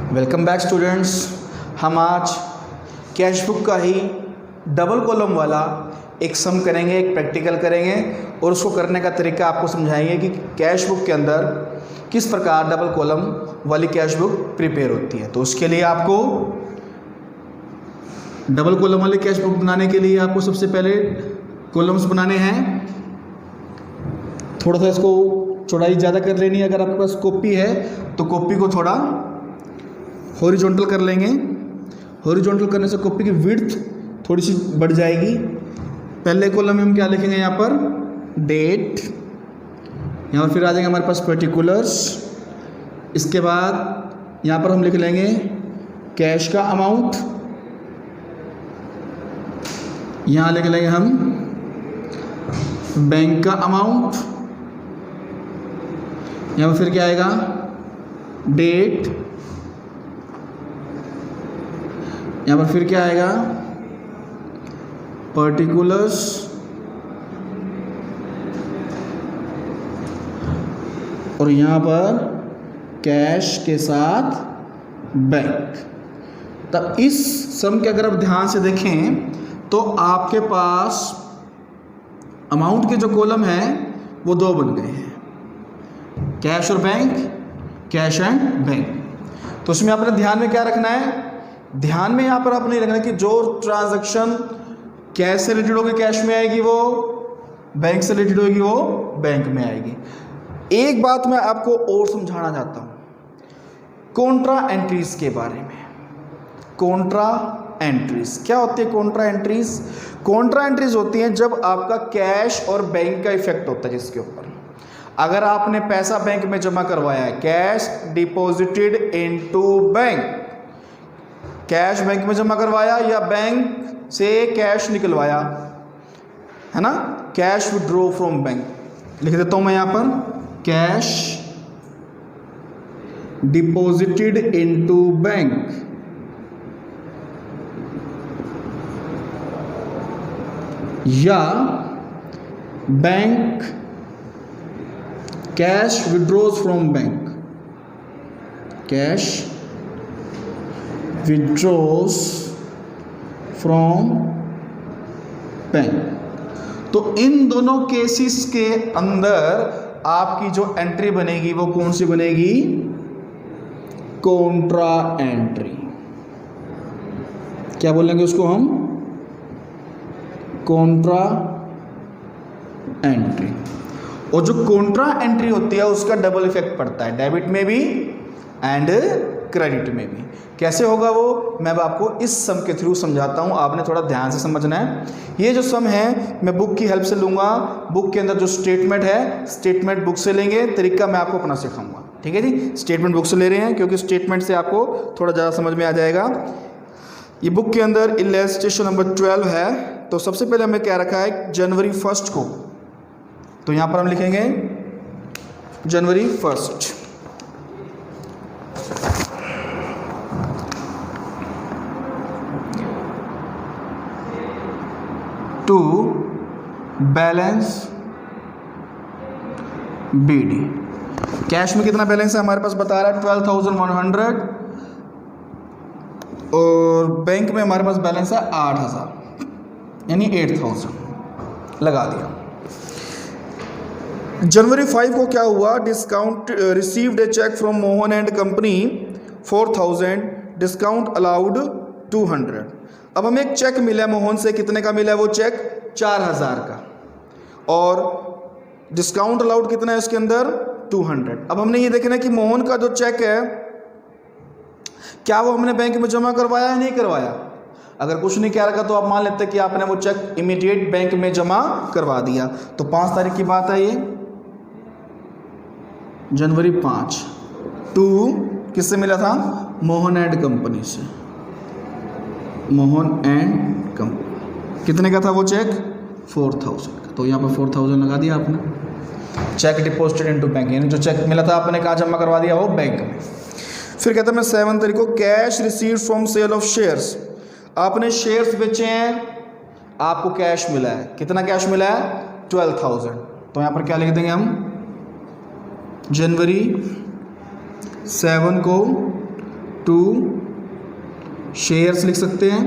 Welcome back students. हम आज cash book का ही डबल कॉलम वाला एक सम करेंगे, एक प्रैक्टिकल करेंगे और उसको करने का तरीका आपको समझाएंगे कि कैश बुक के अंदर किस प्रकार डबल कॉलम वाली कैश बुक प्रिपेयर होती है। तो उसके लिए आपको डबल कॉलम वाली कैश बुक बनाने के लिए आपको सबसे पहले कॉलम्स बनाने हैं। थोड़ा सा इसको चौड़ाई ज़्यादा कर लेनी है। अगर आपके पास कॉपी है तो कॉपी को थोड़ा हॉरिजॉन्टल कर लेंगे। हॉरिजॉन्टल करने से कॉपी की विड्थ थोड़ी सी बढ़ जाएगी। पहले कॉलम में हम क्या लिखेंगे, यहाँ पर डेट, यहाँ पर फिर आ जाएंगे हमारे पास पर्टिकुलर्स। इसके बाद यहाँ पर हम लिख लेंगे कैश का अमाउंट, यहाँ लिख लेंगे हम बैंक का अमाउंट, यहाँ पर फिर क्या आएगा डेट, यहाँ पर फिर क्या आएगा पर्टिकुलर्स, और यहाँ पर कैश के साथ बैंक। तब इस सम के अगर आप ध्यान से देखें तो आपके पास अमाउंट के जो कॉलम है वो दो बन गए हैं, कैश और बैंक, कैश एंड बैंक। तो उसमें आपने ध्यान में क्या रखना है, ध्यान में यहाँ पर आपने नहीं रखना कि जो ट्रांजैक्शन कैश से रिलेटेड होगी कैश में आएगी, वो बैंक से रिलेटेड होगी वो बैंक में आएगी। एक बात मैं आपको और समझाना चाहता हूँ कॉन्ट्रा एंट्रीज के बारे में। कॉन्ट्रा एंट्रीज क्या होती है? कॉन्ट्रा एंट्रीज, कॉन्ट्रा एंट्रीज होती हैं जब आपका कैश और बैंक का इफेक्ट होता है जिसके ऊपर। अगर आपने पैसा बैंक में जमा करवाया है, cash deposited into bank, cash bank में जमा करवाया या बैंक से कैश निकलवाया है ना, कैश विड्रॉ फ्रॉम बैंक, लिख देता हूं मैं यहां पर कैश डिपॉजिटेड इनटू बैंक, या bank cash withdraws from bank, cash withdraws from bank. तो इन दोनों केसेस के अंदर आपकी जो एंट्री बनेगी वो कौन सी बनेगी? Contra entry. क्या बोलेंगे उसको हम? Contra entry. और जो कॉन्ट्रा एंट्री होती है उसका डबल इफेक्ट पड़ता है, डेबिट में भी एंड क्रेडिट में भी। कैसे होगा वो मैं आपको इस सम के थ्रू समझाता हूं, आपने थोड़ा ध्यान से समझना है। ये जो सम है मैं बुक की हेल्प से लूंगा। बुक के अंदर जो स्टेटमेंट है, स्टेटमेंट बुक से लेंगे, तरीका मैं आपको अपना सिखाऊंगा। ठीक है जी, स्टेटमेंट बुक से ले रहे हैं क्योंकि स्टेटमेंट से आपको थोड़ा ज़्यादा समझ में आ जाएगा। ये बुक के अंदर इलस्ट्रेशन नंबर 12 है। तो सबसे पहले हमें क्या रखा है, जनवरी 1 को, तो यहाँ पर हम लिखेंगे जनवरी 1 टू बैलेंस बीडी। कैश में कितना बैलेंस है हमारे पास बता रहा है 12,100, और बैंक में हमारे पास बैलेंस है 8,000 यानी 8,000 लगा दिया। जनवरी 5 को क्या हुआ, discount received a cheque from Mohan and company 4,000, discount allowed 200। अब हमें एक चेक मिला है मोहन से, कितने का मिला है वो चेक? 4,000 का, और डिस्काउंट अलाउड कितना है उसके अंदर? 200। अब हमने ये देखना है कि मोहन का जो चेक है क्या वो हमने बैंक में जमा करवाया या नहीं करवाया। अगर कुछ नहीं किया रखा तो आप मान लेते हैं कि आपने वो चेक इमीडिएट बैंक में जमा करवा दिया। तो 5 तारीख की बात है ये, जनवरी 5, टू किससे मिला था? मोहन एंड कंपनी से, मोहन एंड कंपनी। कितने का था वो चेक? 4,000 का। तो यहाँ पर 4,000 लगा दिया आपने। चेक डिपॉजिटेड इनटू बैंक, यानी जो चेक मिला था आपने कहाँ जमा करवा दिया? वो बैंक में। फिर कहता है मैं 7 तारीख को cash received from sale of shares, आपने शेयर्स बेचे हैं, आपको कैश मिला है। कितना कैश मिला है? 12,000। तो यहाँ पर क्या लिख देंगे हम? जनवरी 7 को टू शेयर्स लिख सकते हैं,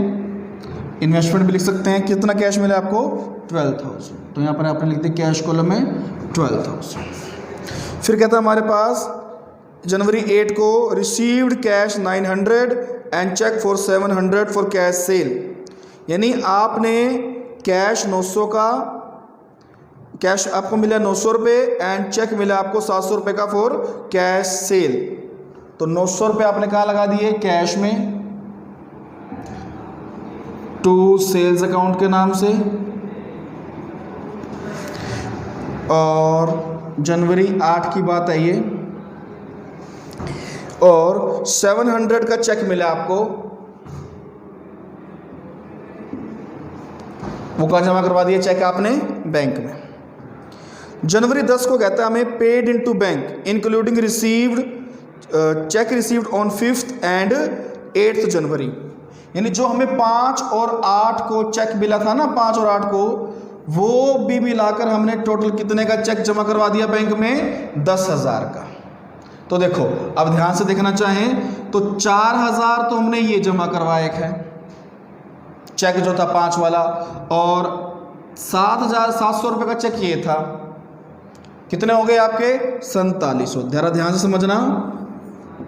इन्वेस्टमेंट भी लिख सकते हैं। कितना कैश मिला आपको 12,000, तो यहाँ पर आपने लिख दिया कैश कॉलम में 12,000। फिर कहता है हमारे पास जनवरी 8 को received cash 900 and cheque for 700 for cash sale, यानी आपने कैश 900 का कैश आपको मिला 900 रुपये एंड चेक मिला आपको 700 रुपये का फॉर कैश सेल। तो 900 रुपये आपने कहाँ लगा दिए कैश में, टू सेल्स अकाउंट के नाम से, और जनवरी 8 की बात है ये, और 700 का चेक मिला आपको, वो कहाँ जमा करवा दिया चेक आपने बैंक में। जनवरी 10 को कहता है हमें paid into bank including received check received on 5th and 8th जनवरी, यानी जो हमें 5 और 8 को चेक मिला था ना, 5 और 8 को, वो भी मिलाकर हमने टोटल कितने का चेक जमा करवा दिया बैंक में 10,000 का। तो देखो अब ध्यान से देखना चाहें तो 4,000 तो हमने ये जमा करवाया एक है चेक जो था 5 वाला, और 7,700 रुपये का चेक ये था। कितने हो गए आपके 4700। जरा ध्यान से समझना,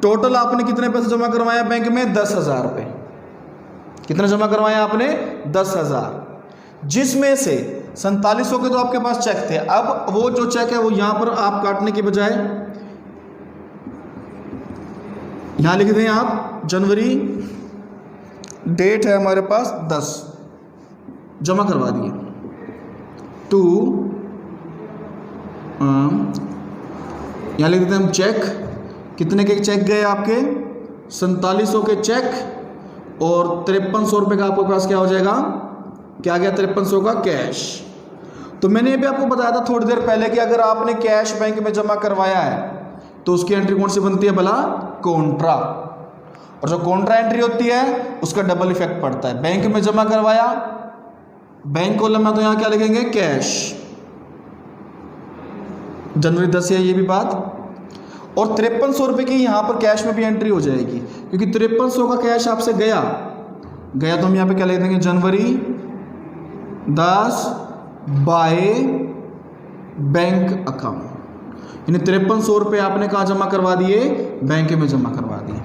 टोटल आपने कितने पैसे जमा करवाया बैंक में 10,000 रुपये। कितने जमा करवाए आपने 10,000, जिसमें से 4700 के तो आपके पास चेक थे। अब वो जो चेक है वो यहां पर आप काटने के बजाय यहां लिख दें आप, जनवरी डेट है हमारे पास 10 जमा करवा दिए, टू यहां लिख देते हैं हम चेक। कितने के चेक गए आपके 4700 के चेक, और 5300 रुपये का आपके पास क्या हो जाएगा, क्या गया 5300 का कैश। तो मैंने भी आपको बताया था थोड़ी देर पहले कि अगर आपने कैश बैंक में जमा करवाया है तो उसकी एंट्री कौन सी बनती है भला, कॉन्ट्रा। और जो कॉन्ट्रा एंट्री होती है उसका डबल इफेक्ट पड़ता है। बैंक में जमा करवाया, बैंक कॉलम में तो यहां क्या लिखेंगे कैश, जनवरी 10 है ये भी बात, और 5300 रुपये की यहाँ पर कैश में भी एंट्री हो जाएगी, क्योंकि 5300 का कैश आपसे गया तो हम यहाँ पे क्या लिख देंगे, जनवरी 10 बाय बैंक अकाउंट, यानी 5300 रुपये आपने कहाँ जमा करवा दिए, बैंक में जमा करवा दिए।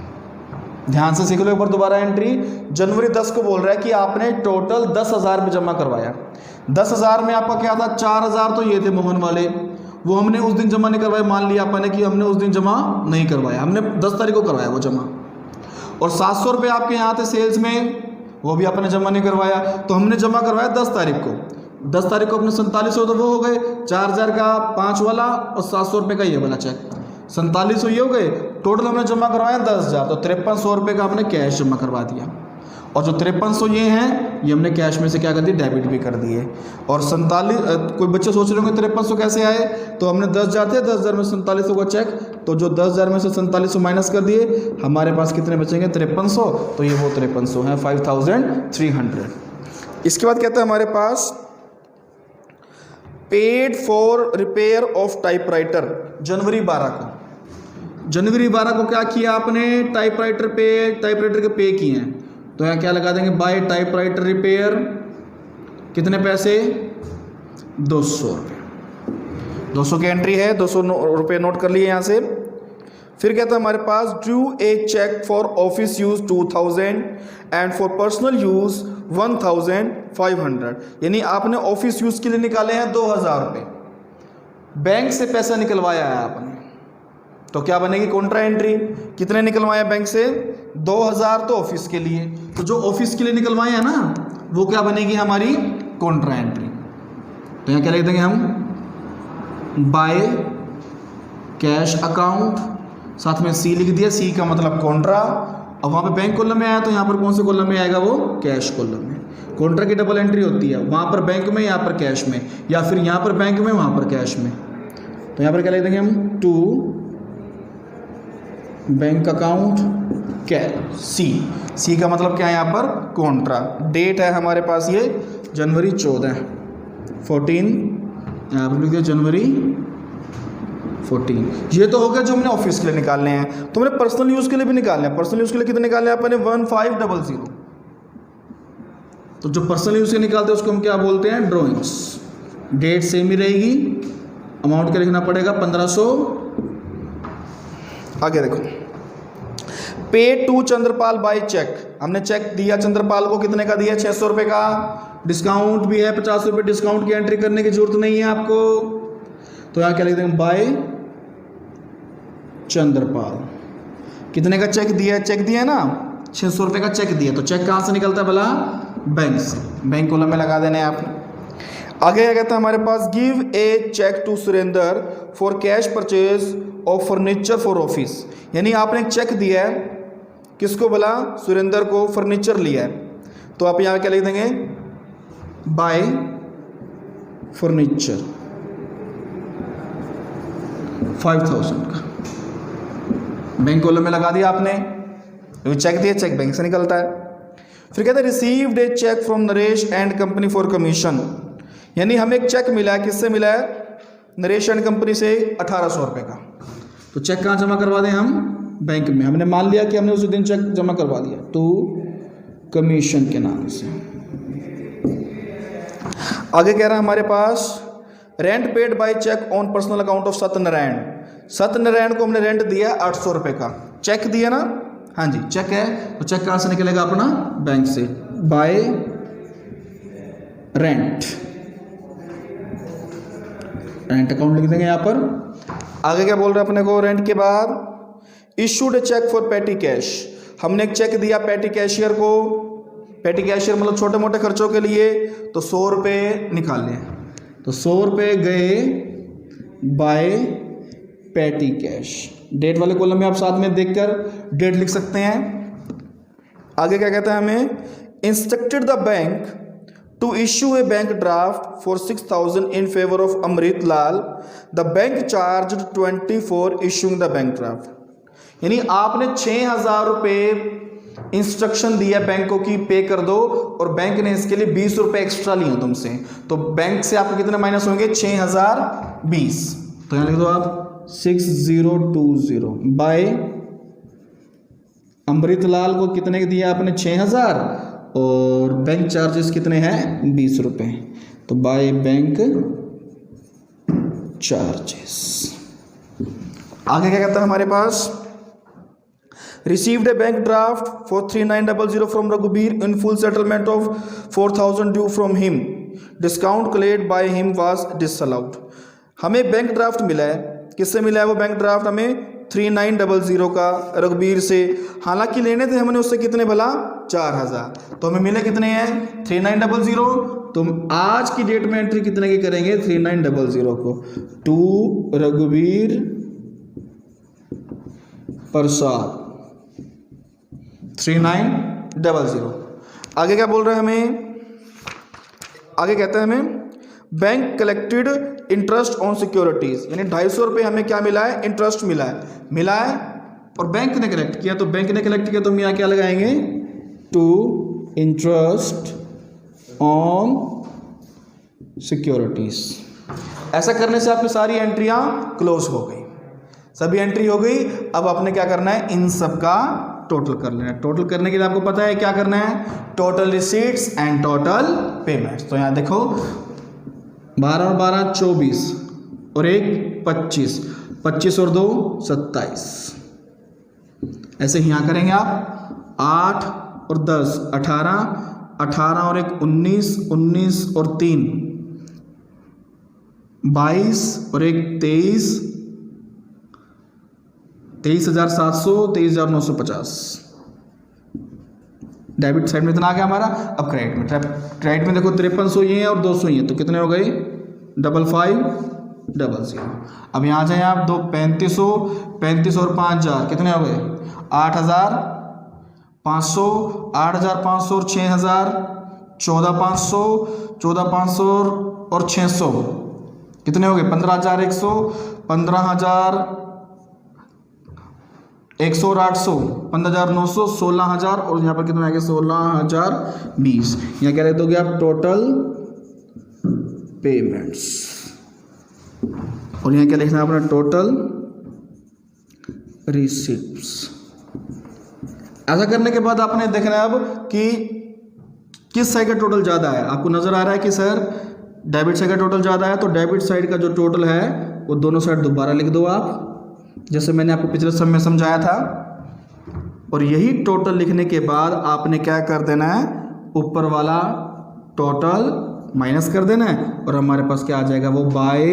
ध्यान से सीख लो एक बार दोबारा एंट्री। जनवरी 10 को बोल रहा है कि आपने टोटल 10,000 में जमा करवाया। 10,000 में आपका क्या था, 4,000 तो ये थे मोहन वाले, वो हमने उस दिन जमा नहीं करवाया। मान लिया आपने कि हमने उस दिन जमा नहीं करवाया, हमने 10 तारीख को करवाया वो जमा। और 700 रुपये आपके यहाँ थे सेल्स में, वो भी आपने जमा नहीं करवाया, तो हमने जमा करवाया 10 तारीख को। 10 तारीख को अपने 4700 तो वो हो गए, 4,000 का 5 वाला और 700 रुपये का ये वाला चेक, 4700 ये हो गए। टोटल हमने जमा करवाया 10,000, तो 5300 रुपये का हमने कैश जमा करवा दिया। और जो 5300 ये हैं ये हमने कैश में से क्या कर दिए, डेबिट भी कर दिए। और 47, कोई बच्चे सोच रहे होंगे 5300 कैसे आए, तो हमने 10,000 थे, 10,000 में 4700 का चेक, तो जो 10,000 में से 4700 माइनस कर दिए, हमारे पास कितने बचेंगे 5300, तो ये वो 5300 है 5300। इसके बाद कहता है हमारे पास paid for repair of typewriter, जनवरी 12 को। जनवरी 12 को क्या किया आपने, टाइपराइटर के पे किए हैं, तो यहाँ क्या लगा देंगे, बाय टाइपराइटर रिपेयर, कितने पैसे 200 रुपये, 200 की एंट्री है, 200 रुपये नोट कर लिए यहाँ से। फिर कहता है हमारे पास due a cheque for office use 2000 and for personal use 1500, यानी आपने ऑफिस यूज के लिए निकाले हैं 2000 रुपये, बैंक से पैसा निकलवाया है आपने, तो क्या बनेगी कॉन्ट्रा एंट्री। कितने निकलवाए बैंक से 2000, तो ऑफिस के लिए, तो जो ऑफिस के लिए निकलवाए हैं ना वो क्या बनेगी हमारी कॉन्ट्रा एंट्री। तो यहाँ क्या लिख देंगे हम, बाय कैश अकाउंट, साथ में सी लिख दिया, सी का मतलब कॉन्ट्रा। अब वहाँ पे बैंक कॉलम में आया तो यहाँ पर कौन से कॉलम में आएगा, वो कैश कॉलम में। कॉन्ट्रा की डबल एंट्री होती है, वहाँ पर बैंक में, यहाँ पर कैश में, या फिर यहाँ पर बैंक में वहाँ पर कैश में। तो यहाँ पर क्या लिख देंगे हम, टू बैंक अकाउंट कैश, सी का मतलब क्या है यहाँ पर कॉन्ट्रा। डेट है हमारे पास ये जनवरी 14 यहाँ पर लिख दिया जनवरी 14। ये तो हो गया जो हमने ऑफिस के लिए निकालने हैं। तो हमने पर्सनल यूज़ के लिए भी निकालने हैं। पर्सनल यूज़ के लिए कितने निकालने हैं अपने 1500। तो जो पर्सनल यूज़ के निकालते हैं उसको हम क्या बोलते हैं, ड्रॉइंग्स। डेट सेम ही रहेगी, अमाउंट क्या लिखना पड़ेगा 1500। आगे देखो, पे टू चंद्रपाल बाय चेक। हमने चेक दिया चंद्रपाल को, कितने का दिया, 600 रुपये का। डिस्काउंट भी है 50 रुपये, डिस्काउंट की एंट्री करने की जरूरत नहीं है आपको। तो यहाँ क्या लिख देंगे, बाय चंद्रपाल। कितने का चेक दिया, चेक दिया है ना 600 रुपये का चेक दिया। तो चेक कहाँ से निकलता है भला, बैंक से। बैंक कॉलम में लगा देने आपने। आगे क्या कहता है हमारे पास, give a cheque to Surender for cash purchase of furniture for office. यानी आपने एक चेक दिया है, किसको भला, सुरेंदर को, फर्नीचर लिया है। तो आप यहाँ क्या लिख देंगे, बाय फर्नीचर 5000 का। बैंक कॉलम में लगा दिया आपने, चेक दिया, चेक बैंक से निकलता है। फिर कहते हैं received a cheque from Naresh and company for commission. यानी हमें एक चेक मिला है, किससे मिला है, नरेश एंड कंपनी से 1800 रुपये का। तो चेक कहाँ जमा करवा दें हम, बैंक में। हमने मान लिया कि हमने उस दिन चेक जमा करवा दिया टू कमीशन के नाम से। आगे कह रहा है हमारे पास, rent paid by cheque on personal account of Satyanarayan. Satyanarayan को हमने रेंट दिया 800 रुपये का, चेक दिया ना, हाँ जी चेक है। तो चेक कहाँ से निकलेगा अपना, बैंक से, बाय रेंट, रेंट अकाउंट लिख देंगे यहाँ पर। आगे क्या बोल रहे हैं अपने को, रेंट के बाद issued a cheque for petty cash. हमने एक चेक दिया पेटी कैशियर को। पेटी कैशियर मतलब छोटे मोटे खर्चों के लिए। तो 100 रुपये निकाल लें। तो 100 रुपये गए बाय पेटी कैश। डेट वाले कॉलम में आप साथ में देखकर डेट लिख सकते हैं। आगे क्या कहता है हमें, instructed the bank to issue a bank draft for 6000 in favour of Amrit Lal. The bank charge 20 for issuing the bank draft. यानी आपने 6000 रुपये इंस्ट्रक्शन दिया बैंक को कि पे कर दो, और बैंक ने इसके लिए 20 रुपये एक्स्ट्रा लिए तुमसे। तो बैंक से आपको कितने माइनस होंगे, 6020। तो यहाँ लिख दो आप 6020 बाय अमृतलाल को कितने दिया आपने, 6000, और बैंक चार्जेस कितने हैं, 20 रुपये। तो बाय बैंक चार्जेस। आगे क्या कहता है हमारे पास, received a bank draft for 3900 from Raghubir in full settlement of 4000 due from him. Discount claimed by him was disallowed. हमें बैंक ड्राफ्ट मिला है, किससे मिला है वो बैंक ड्राफ्ट, हमें 3900 का रघुबीर से। हालांकि लेने थे हमने उससे कितने भला, 4000। तो हमें मिले कितने हैं, 3900। तो आज की डेट में एंट्री कितने की करेंगे, 3900 को, टू रघुबीर प्रसाद 3900। आगे क्या बोल रहे हैं हमें, आगे कहता है हमें bank collected interest on securities. यानी 250 रुपये हमें क्या मिला है, इंटरेस्ट मिला है, और बैंक ने कलेक्ट किया। तो बैंक ने कलेक्ट किया तो हम यहाँ क्या लगाएंगे, टू इंटरेस्ट ऑन सिक्योरिटीज। ऐसा करने से आपकी सारी एंट्रियां क्लोज हो गई, सभी एंट्री हो गई। अब आपने क्या करना है, इन सब का टोटल कर लेना है। टोटल करने के लिए आपको पता है क्या करना है, total receipts and total payments. तो यहाँ देखो 12 और 12 24, और 1 25, 25 और 2 27। ऐसे ही यहाँ करेंगे आप, 8 और 10 18, 18 और 1 19, 19 और 3 22, और 1 23, 23,700, 23,950। डेबिट साइड में इतना आ गया हमारा। अब क्रेडिट में, क्रेडिट में देखो 5300 ये है और 200 ये, तो कितने हो गए, 5500। अब यहाँ आ जाए आप, 3500, 35 और 5000 कितने हो गए, 8500, 8500 और 6000, 14500, 14500 और 600 कितने हो गए, 15100, 15000, 100 और 800, 15900, 16000, और यहाँ पर कितना आ गया, 16020। यहाँ क्या लिख दोगे आप, टोटल पेमेंट्स। और यहाँ क्या लिखना है अपना, टोटल रिसिप्ट्स। ऐसा करने के बाद आपने देखना है अब कि किस साइड का टोटल ज़्यादा है। आपको नज़र आ रहा है कि सर डेबिट साइड का टोटल ज़्यादा है, तो डेबिट साइड का जो टोटल है वो दोनों साइड दोबारा लिख दो आप, जैसे मैंने आपको पिछले समय में समझाया था। और यही टोटल लिखने के बाद आपने क्या कर देना है, ऊपर वाला टोटल माइनस कर देना है और हमारे पास क्या आ जाएगा, वो बाय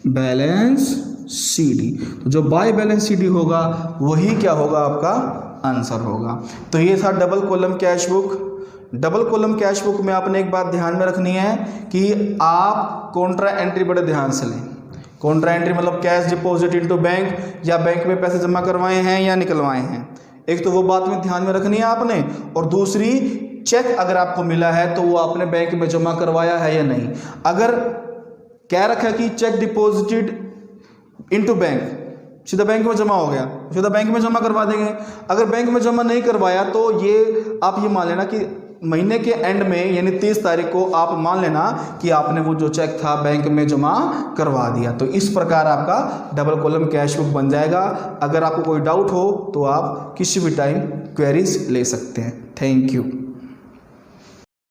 बैलेंस CD। तो जो बाय बैलेंस CD होगा वही क्या होगा, आपका आंसर होगा। तो ये था double column cash book. Double column cash book में आपने एक बात ध्यान में रखनी है कि आप कॉन्ट्रा एंट्री बड़े ध्यान से लें। कॉन्ट्रा एंट्री मतलब कैश डिपॉजिट इनटू बैंक, या बैंक में पैसे जमा करवाए हैं या निकलवाए हैं। एक तो वो बात में ध्यान में रखनी है आपने, और दूसरी चेक अगर आपको मिला है तो वो आपने बैंक में जमा करवाया है या नहीं। अगर कह रखा है कि चेक डिपॉजिटेड इनटू बैंक, सीधा बैंक में जमा हो गया, सीधा बैंक में जमा करवा देंगे। अगर बैंक में जमा नहीं करवाया तो ये आप ये मान लेना कि महीने के एंड में यानी 30 तारीख को आप मान लेना कि आपने वो जो चेक था बैंक में जमा करवा दिया। तो इस प्रकार आपका डबल कॉलम कैश बुक बन जाएगा। अगर आपको कोई डाउट हो तो आप किसी भी टाइम क्वेरीज ले सकते हैं। Thank you.